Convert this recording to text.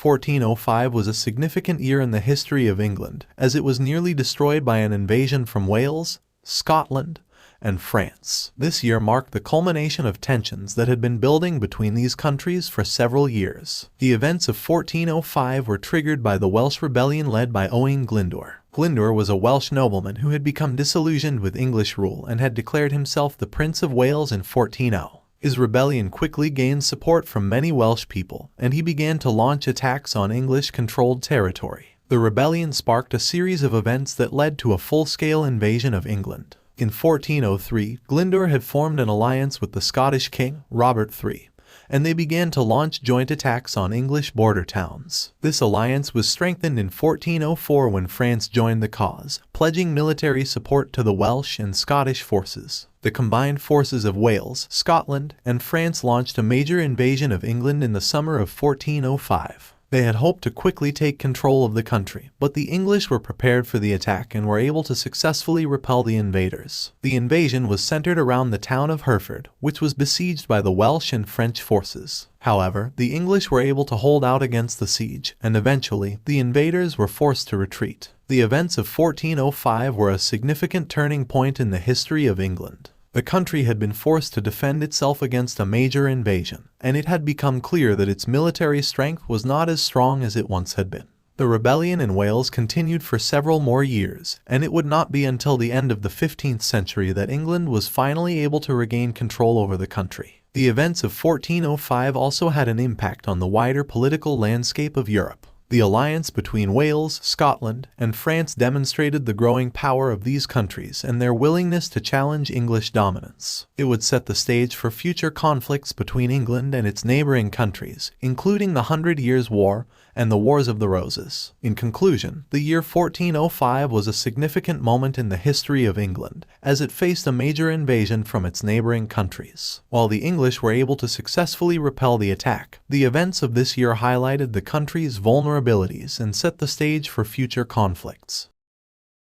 1405 was a significant year in the history of England, as it was nearly destroyed by an invasion from Wales, Scotland, and France. This year marked the culmination of tensions that had been building between these countries for several years. The events of 1405 were triggered by the Welsh rebellion led by Owain Glyndwr. Glyndwr was a Welsh nobleman who had become disillusioned with English rule and had declared himself the Prince of Wales in 1400. His rebellion quickly gained support from many Welsh people, and he began to launch attacks on English-controlled territory. The rebellion sparked a series of events that led to a full-scale invasion of England. In 1403, Glyndwr had formed an alliance with the Scottish king, Robert III, and they began to launch joint attacks on English border towns. This alliance was strengthened in 1404 when France joined the cause, pledging military support to the Welsh and Scottish forces. The combined forces of Wales, Scotland, and France launched a major invasion of England in the summer of 1405. They had hoped to quickly take control of the country, but the English were prepared for the attack and were able to successfully repel the invaders. The invasion was centered around the town of Hereford, which was besieged by the Welsh and French forces. However, the English were able to hold out against the siege, and eventually, the invaders were forced to retreat. The events of 1405 were a significant turning point in the history of England. The country had been forced to defend itself against a major invasion, and it had become clear that its military strength was not as strong as it once had been. The rebellion in Wales continued for several more years, and it would not be until the end of the 15th century that England was finally able to regain control over the country. The events of 1405 also had an impact on the wider political landscape of Europe. The alliance between Wales, Scotland, and France demonstrated the growing power of these countries and their willingness to challenge English dominance. It would set the stage for future conflicts between England and its neighboring countries, including the 100 Years' War and the Wars of the Roses. In conclusion, the year 1405 was a significant moment in the history of England, as it faced a major invasion from its neighboring countries. While the English were able to successfully repel the attack, the events of this year highlighted the country's vulnerabilities and set the stage for future conflicts.